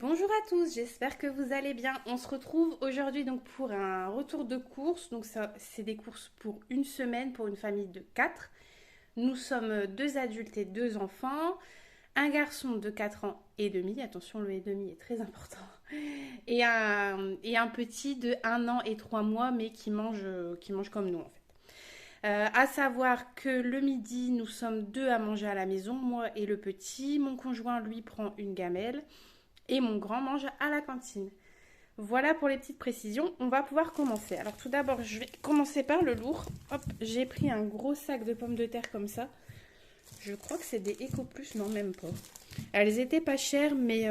Bonjour à tous, j'espère que vous allez bien. On se retrouve aujourd'hui donc pour un retour de courses. Donc ça, c'est des courses pour une semaine pour une famille de 4. Nous sommes deux adultes et deux enfants. Un garçon de 4 ans et demi, attention le et demi est très important. Et un petit de 1 an et 3 mois mais qui mange comme nous en fait. À savoir que le midi, nous sommes deux à manger à la maison, moi et le petit. Mon conjoint, lui, prend une gamelle et mon grand mange à la cantine. Voilà pour les petites précisions. On va pouvoir commencer. Alors tout d'abord, je vais commencer par le lourd. Hop, j'ai pris un gros sac de pommes de terre comme ça. Je crois que c'est des Eco Plus, non même pas. Elles étaient pas chères, mais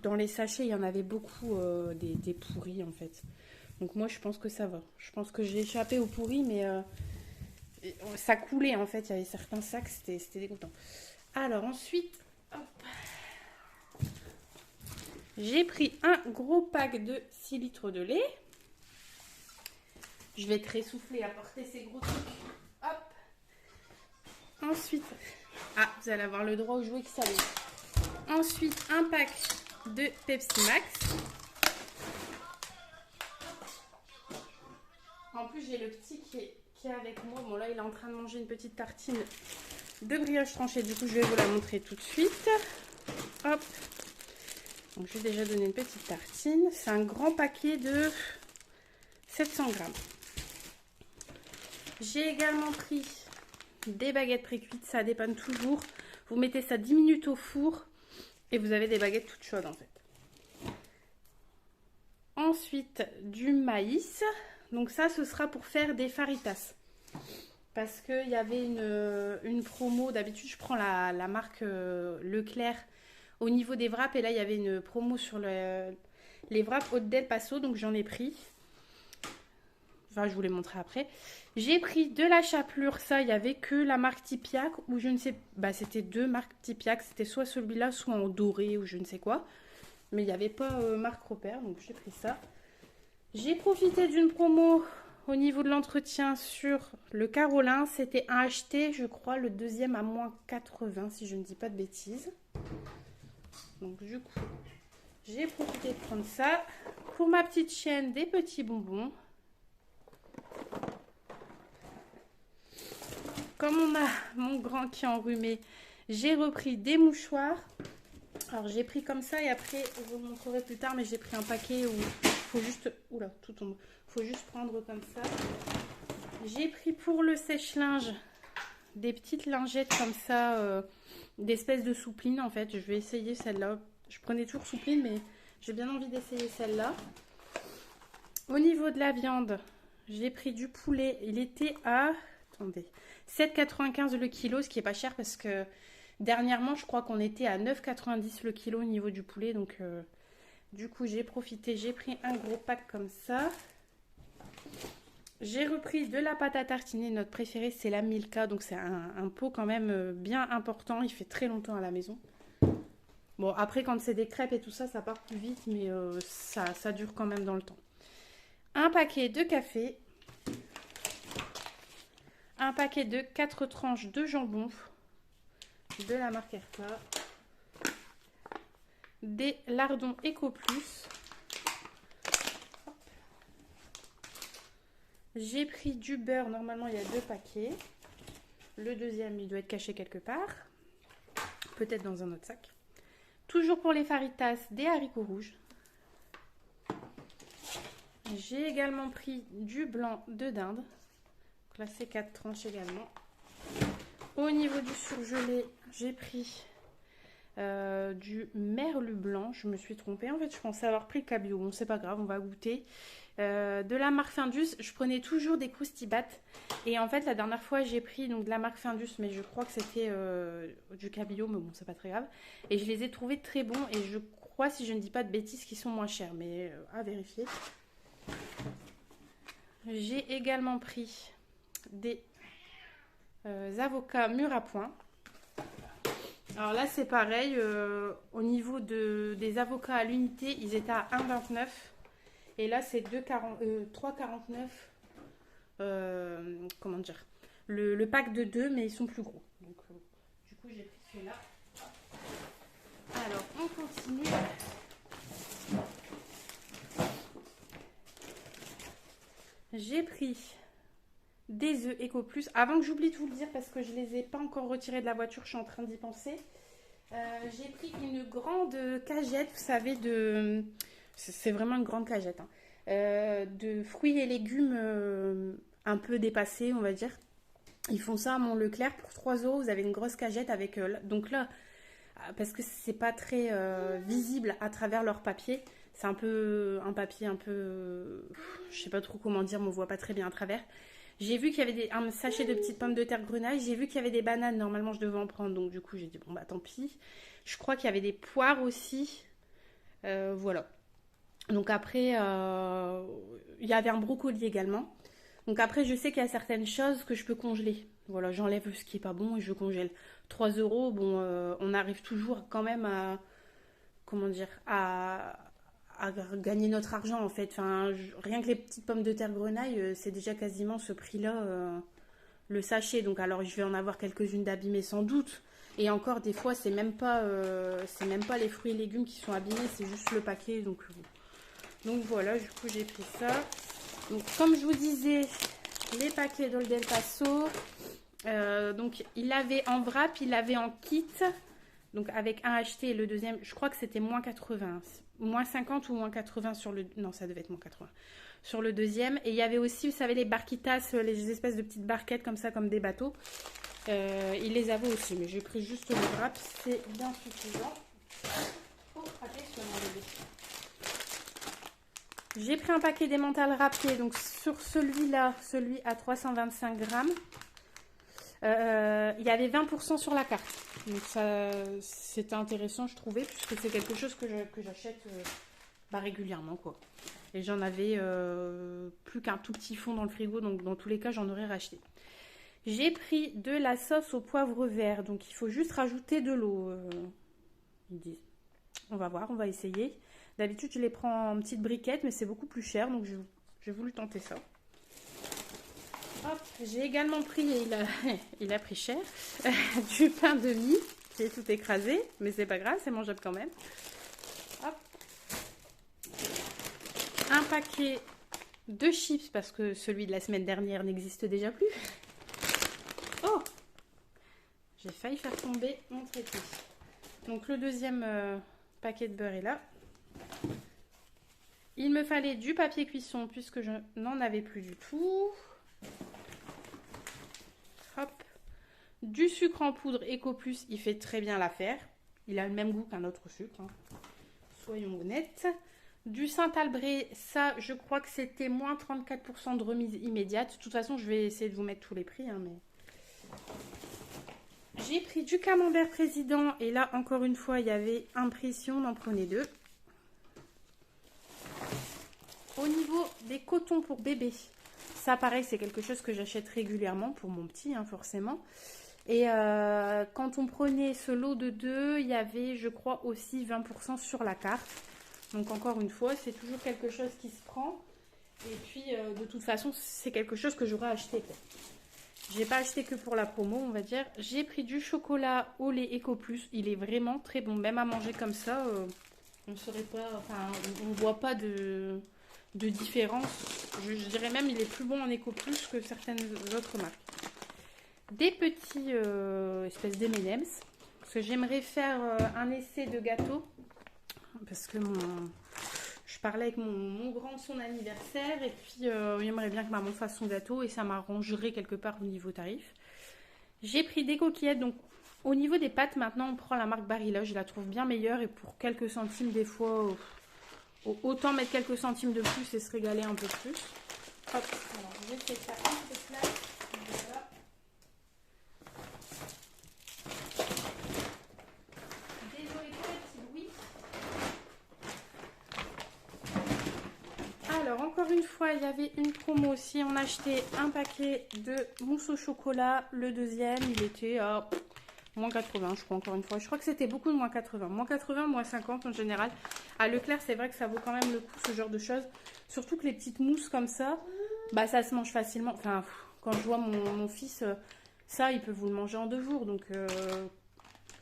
dans les sachets, il y en avait beaucoup des pourris en fait. Donc moi, je pense que ça va. Je pense que j'ai échappé aux pourris, mais ça coulait en fait. Il y avait certains sacs, c'était dégoûtant. Alors ensuite, hop, j'ai pris un gros pack de 6 litres de lait. Je vais te ressouffler à porter ces gros trucs. Hop. Ensuite, vous allez avoir le droit au jouet qui s'allume. Ensuite, un pack de Pepsi Max. En plus, j'ai le petit qui est avec moi. Bon, là, il est en train de manger une petite tartine de brioche tranchée. Du coup, je vais vous la montrer tout de suite. Hop. Donc, je vais déjà donner une petite tartine. C'est un grand paquet de 700 grammes. J'ai également pris des baguettes pré-cuites. Ça dépanne toujours. Vous mettez ça 10 minutes au four et vous avez des baguettes toutes chaudes en fait. Ensuite, du maïs. Donc ça, ce sera pour faire des faritas. Parce qu'il y avait une promo. D'habitude, je prends la marque Leclerc au niveau des wraps. Et là, il y avait une promo sur les wraps Haute del Paso. Donc, j'en ai pris. Enfin, je vous les montrerai après. J'ai pris de la chapelure. Ça, il n'y avait que la marque Tipiak. Ou je ne sais... c'était deux marques Tipiak. C'était soit celui-là, soit en doré ou je ne sais quoi. Mais il n'y avait pas marque repère. Donc, j'ai pris ça. J'ai profité d'une promo au niveau de l'entretien sur le Carolin. C'était un acheté, je crois, le deuxième à moins 80, si je ne dis pas de bêtises. Donc, du coup, j'ai profité de prendre ça. Pour ma petite chienne, des petits bonbons. Comme on a mon grand qui est enrhumé, j'ai repris des mouchoirs. Alors, j'ai pris comme ça et après, je vous montrerai plus tard, mais j'ai pris un paquet où il faut juste... Oula, tout tombe. Faut juste prendre comme ça. J'ai pris pour le sèche-linge des petites lingettes comme ça, d'espèces de soupline en fait. Je vais essayer celle-là. Je prenais toujours soupline, mais j'ai bien envie d'essayer celle-là. Au niveau de la viande, j'ai pris du poulet. Il était à... Attendez. 7,95 le kilo, ce qui est pas cher parce que dernièrement, je crois qu'on était à 9,90 le kilo au niveau du poulet. Donc, du coup, j'ai profité. J'ai pris un gros pack comme ça. J'ai repris de la pâte à tartiner. Notre préférée, c'est la Milka. Donc, c'est un pot quand même bien important. Il fait très longtemps à la maison. Bon, après, quand c'est des crêpes et tout ça, ça part plus vite. Mais ça dure quand même dans le temps. Un paquet de café. Un paquet de 4 tranches de jambon. De la marque Erta. Des lardons Eco Plus. J'ai pris du beurre, normalement il y a 2 paquets. Le deuxième, il doit être caché quelque part. Peut-être dans un autre sac. Toujours pour les faritas, des haricots rouges. J'ai également pris du blanc de dinde. Donc là, c'est 4 tranches également. Au niveau du surgelé, j'ai pris du merlu blanc. Je me suis trompée. En fait, je pensais avoir pris le cabillaud. Bon, c'est pas grave, on va goûter. De la marque Findus, je prenais toujours des croustibat. Et en fait, la dernière fois, j'ai pris donc, de la marque Findus, mais je crois que c'était du cabillaud, mais bon, c'est pas très grave. Et je les ai trouvés très bons. Et je crois, si je ne dis pas de bêtises, qu'ils sont moins chers. Mais à vérifier. J'ai également pris des avocats mûrs à point. Alors là, c'est pareil. Au niveau des avocats à l'unité, ils étaient à 1,29. Et là, c'est 3,49. Comment dire, le pack de 2, mais ils sont plus gros. Donc, du coup, j'ai pris celui-là. Alors, on continue. J'ai pris des œufs Eco Plus. Avant que j'oublie de vous le dire, parce que je ne les ai pas encore retirés de la voiture, je suis en train d'y penser. J'ai pris une grande cagette, vous savez, c'est vraiment une grande cagette, hein, de fruits et légumes un peu dépassés, on va dire. Ils font ça à Mont Leclerc pour 3 euros. Vous avez une grosse cagette avec... donc là, parce que c'est pas très visible à travers leur papier. C'est un peu un papier un peu... je sais pas trop comment dire, mais on voit pas très bien à travers. J'ai vu qu'il y avait un sachet de petites pommes de terre grenaille. J'ai vu qu'il y avait des bananes. Normalement, je devais en prendre. Donc, du coup, j'ai dit, bon, bah, tant pis. Je crois qu'il y avait des poires aussi. Voilà. Donc, après, il y avait un brocoli également. Donc, après, je sais qu'il y a certaines choses que je peux congeler. Voilà, j'enlève ce qui est pas bon et je congèle. 3 euros, bon, on arrive toujours quand même à... comment dire, à gagner notre argent en fait. Enfin, rien que les petites pommes de terre grenaille, c'est déjà quasiment ce prix-là, le sachet. Donc alors je vais en avoir quelques-unes d'abîmées sans doute. Et encore des fois c'est même pas les fruits et légumes qui sont abîmés, c'est juste le paquet. Donc voilà, du coup j'ai pris ça. Donc comme je vous disais, les paquets d'Old El Paso. Donc il avait en wrap, il avait en kit. Donc avec un acheté et le deuxième, je crois que c'était moins 80. Moins 50 ou moins 80 sur le... non, ça devait être moins 80. Sur le deuxième. Et il y avait aussi, vous savez, les barquitas, les espèces de petites barquettes comme ça, comme des bateaux. Il les avait aussi, mais j'ai pris juste le wrap, c'est bien suffisant. Oh, attention, mon bébé. J'ai pris un paquet d'emmental râpé, donc sur celui-là, celui à 325 grammes. Il y avait 20% sur la carte. Donc ça, c'était intéressant, je trouvais, puisque c'est quelque chose que j'achète régulièrement, quoi. Et j'en avais plus qu'un tout petit fond dans le frigo, donc dans tous les cas, j'en aurais racheté. J'ai pris de la sauce au poivre vert, donc il faut juste rajouter de l'eau, ils disent. On va voir, on va essayer. D'habitude, je les prends en petites briquettes, mais c'est beaucoup plus cher, donc j'ai voulu tenter ça. Hop, j'ai également pris, il a pris cher, du pain de mie qui est tout écrasé, mais c'est pas grave, c'est mangeable quand même. Hop. Un paquet de chips parce que celui de la semaine dernière n'existe déjà plus. Oh, j'ai failli faire tomber mon trépied. Donc le deuxième paquet de beurre est là. Il me fallait du papier cuisson puisque je n'en avais plus du tout. Hop. Du sucre en poudre Eco Plus, il fait très bien l'affaire. Il a le même goût qu'un autre sucre, hein. Soyons honnêtes. Du Saint-Albré, ça, je crois que c'était moins 34% de remise immédiate. De toute façon, je vais essayer de vous mettre tous les prix, hein, mais... J'ai pris du camembert président. Et là, encore une fois, il y avait un prix si on en prenait deux. Au niveau des cotons pour bébé, ça, pareil, c'est quelque chose que j'achète régulièrement pour mon petit, hein, forcément. Et quand on prenait ce lot de 2, il y avait, je crois, aussi 20% sur la carte. Donc, encore une fois, c'est toujours quelque chose qui se prend. Et puis, de toute façon, c'est quelque chose que j'aurais acheté, quoi. J'ai pas acheté que pour la promo, on va dire. J'ai pris du chocolat au lait Eco Plus. Il est vraiment très bon. Même à manger comme ça, on ne saurait pas... Enfin, on ne voit pas de différence. Je dirais même il est plus bon en Eco Plus que certaines autres marques. Des petits espèces d'M&M's. Parce que j'aimerais faire un essai de gâteau. Parce que je parlais avec mon grand de son anniversaire. Et puis il aimerait bien que maman fasse son gâteau. Et ça m'arrangerait quelque part au niveau tarif. J'ai pris des coquillettes. Donc au niveau des pâtes, maintenant on prend la marque Barilla. Je la trouve bien meilleure. Et pour quelques centimes des fois... autant mettre quelques centimes de plus et se régaler un peu plus. Hop, alors j'ai fait ça un peu plat. Voilà. Désolée pour les petits bruits. Alors encore une fois, il y avait une promo aussi. On achetait un paquet de mousse au chocolat. Le deuxième, il était à moins 80, je crois, encore une fois. Je crois que c'était beaucoup de moins 80. Moins 80, moins 50 en général. À Leclerc, c'est vrai que ça vaut quand même le coup, ce genre de choses. Surtout que les petites mousses comme ça, bah ça se mange facilement. Enfin, quand je vois mon fils, ça, il peut vous le manger en 2 jours. Donc,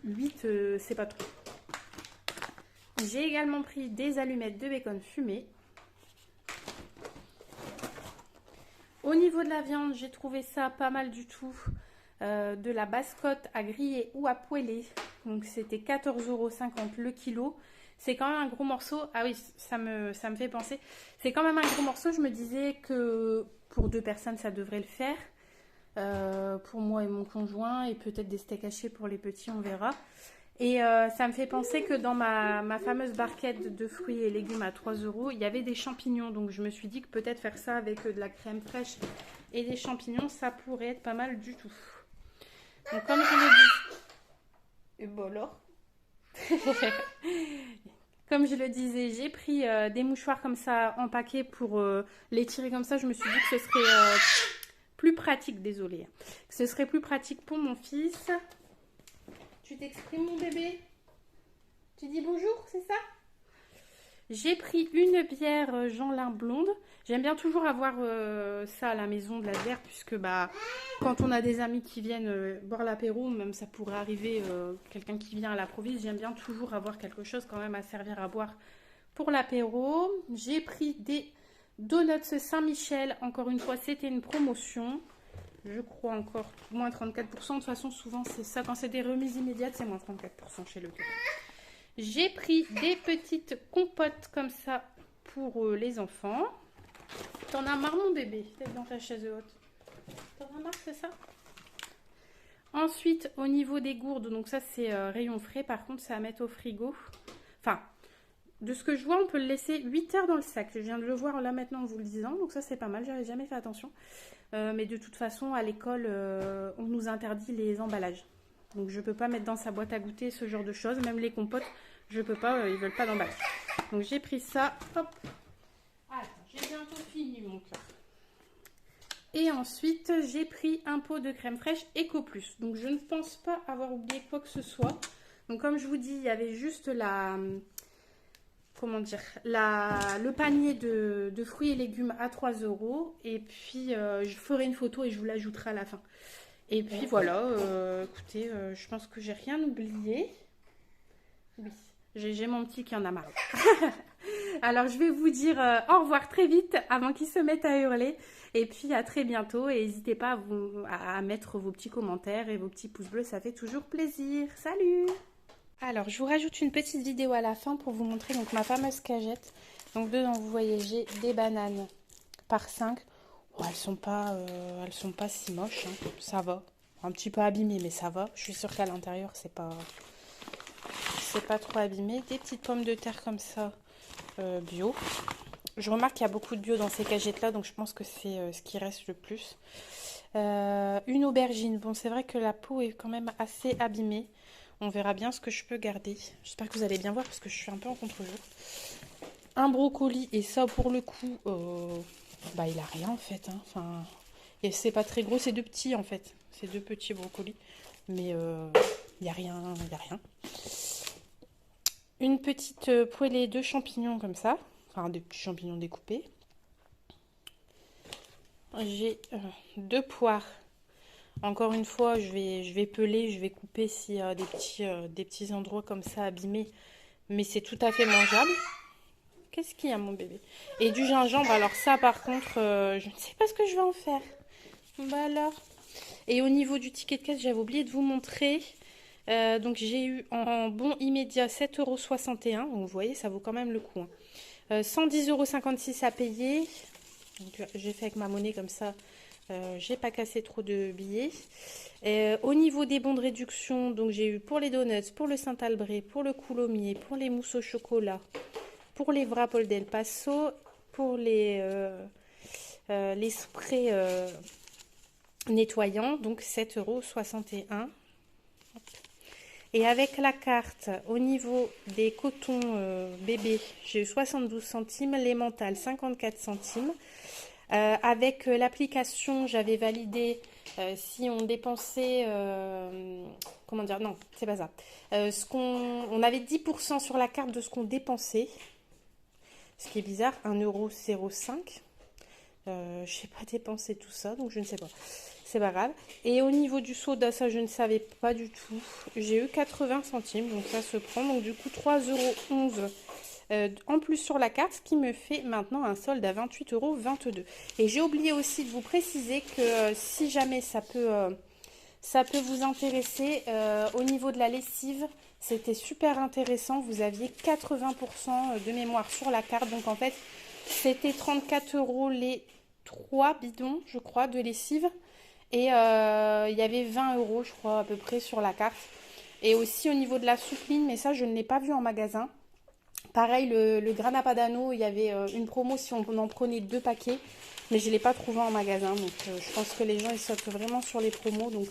8, c'est pas trop. J'ai également pris des allumettes de bacon fumé. Au niveau de la viande, j'ai trouvé ça pas mal du tout. De la basse-côte à griller ou à poêler. Donc c'était 14,50 € le kilo. C'est quand même un gros morceau. Ah oui, ça me fait penser. C'est quand même un gros morceau. Je me disais que pour 2 personnes, ça devrait le faire. Pour moi et mon conjoint. Et peut-être des steaks hachés pour les petits, on verra. Et ça me fait penser que dans ma fameuse barquette de fruits et légumes à 3 €, il y avait des champignons. Donc je me suis dit que peut-être faire ça avec de la crème fraîche et des champignons, ça pourrait être pas mal du tout. Donc comme je le dis... Et bon alors Comme je le disais, j'ai pris des mouchoirs comme ça en paquet pour les tirer comme ça. Je me suis dit que ce serait plus pratique, désolée. Que ce serait plus pratique pour mon fils. Tu t'exprimes mon bébé? Tu dis bonjour, c'est ça? J'ai pris une bière Jeanlin blonde. J'aime bien toujours avoir ça à la maison, de la bière, puisque bah, quand on a des amis qui viennent boire l'apéro, même ça pourrait arriver, quelqu'un qui vient à l'improviste, j'aime bien toujours avoir quelque chose quand même à servir à boire pour l'apéro. J'ai pris des donuts Saint-Michel. Encore une fois, c'était une promotion. Je crois encore moins 34%. De toute façon, souvent c'est ça. Quand c'est des remises immédiates, c'est moins 34% chez Leclerc. J'ai pris des petites compotes comme ça pour les enfants. T'en as marre mon bébé d'être dans ta chaise haute? T'en as marre, c'est ça? Ensuite, au niveau des gourdes, donc ça c'est rayon frais. Par contre, c'est à mettre au frigo. Enfin, de ce que je vois, on peut le laisser 8 heures dans le sac. Je viens de le voir là maintenant en vous le disant. Donc ça c'est pas mal, j'avais jamais fait attention. Mais de toute façon, à l'école, on nous interdit les emballages. Donc je peux pas mettre dans sa boîte à goûter ce genre de choses. Même les compotes, je peux pas, ils veulent pas d'emballage. Donc j'ai pris ça. Hop. Attends, j'ai bientôt fini mon cœur. Et ensuite, j'ai pris un pot de crème fraîche Eco Plus. Donc je ne pense pas avoir oublié quoi que ce soit. Donc comme je vous dis, il y avait juste comment dire, le panier de fruits et légumes à 3 €. Et puis je ferai une photo et je vous l'ajouterai à la fin. Et puis voilà, écoutez, je pense que j'ai rien oublié. Oui, j'ai mon petit qui en a marre. Alors je vais vous dire au revoir très vite avant qu'il se mette à hurler. Et puis à très bientôt. Et n'hésitez pas à mettre vos petits commentaires et vos petits pouces bleus, ça fait toujours plaisir. Salut! Alors je vous rajoute une petite vidéo à la fin pour vous montrer donc ma fameuse cagette. Donc dedans vous voyez j'ai des bananes par 5. Oh, elles sont pas si moches, hein. Ça va. Un petit peu abîmées, mais ça va. Je suis sûre qu'à l'intérieur, c'est pas trop abîmé. Des petites pommes de terre comme ça, bio. Je remarque qu'il y a beaucoup de bio dans ces cagettes-là, donc je pense que c'est ce qui reste le plus. Une aubergine. Bon, c'est vrai que la peau est quand même assez abîmée. On verra bien ce que je peux garder. J'espère que vous allez bien voir parce que je suis un peu en contre-jour. Un brocoli, et ça pour le coup... bah il a rien en fait, hein. Enfin, et c'est pas très gros, c'est 2 petits en fait, c'est 2 petits brocolis, mais il y a rien, Une petite poêlée de champignons comme ça, enfin des petits champignons découpés. J'ai 2 poires. Encore une fois, je vais peler, je vais couper s'il y a des petits endroits comme ça abîmés, mais c'est tout à fait mangeable. Qu'est-ce qu'il y a mon bébé? Et du gingembre, alors ça par contre, je ne sais pas ce que je vais en faire. Bah alors. Et au niveau du ticket de caisse, j'avais oublié de vous montrer. Donc j'ai eu en bon immédiat 7,61 €. Donc vous voyez, ça vaut quand même le coup, hein. 110,56 € à payer. J'ai fait avec ma monnaie comme ça. J'ai pas cassé trop de billets. Au niveau des bons de réduction, donc j'ai eu pour les donuts, pour le Saint-Albret, pour le coulommiers, pour les mousses au chocolat, pour les Wrapples d'El Paso, pour les sprays nettoyants, donc 7,61 €. Et avec la carte, au niveau des cotons bébés, j'ai eu 72 centimes, les mentales 54 centimes. Avec l'application, j'avais validé si on dépensait, comment dire, non, c'est pas ça. On avait 10% sur la carte de ce qu'on dépensait. Ce qui est bizarre, 1,05 €. Je sais pas dépenser tout ça, donc je ne sais pas. C'est pas grave. Et au niveau du soda, ça je ne savais pas du tout. J'ai eu 80 centimes, donc ça se prend. Donc du coup 3,11 € en plus sur la carte, ce qui me fait maintenant un solde à 28,22 €. Et j'ai oublié aussi de vous préciser que si jamais ça peut vous intéresser, au niveau de la lessive, c'était super intéressant. Vous aviez 80% de mémoire sur la carte. Donc en fait, c'était 34 € les 3 bidons, je crois, de lessive. Et il y avait 20 € je crois, à peu près sur la carte. Et aussi au niveau de la soupline, mais ça, je ne l'ai pas vu en magasin. Pareil, le Grana Padano, il y avait une promo si on en prenait 2 paquets. Mais je ne l'ai pas trouvé en magasin. Donc je pense que les gens, ils sautent vraiment sur les promos. Donc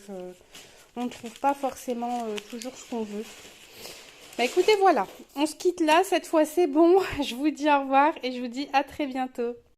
on ne trouve pas forcément toujours ce qu'on veut. Bah écoutez, voilà. On se quitte là. Cette fois, c'est bon. Je vous dis au revoir et je vous dis à très bientôt.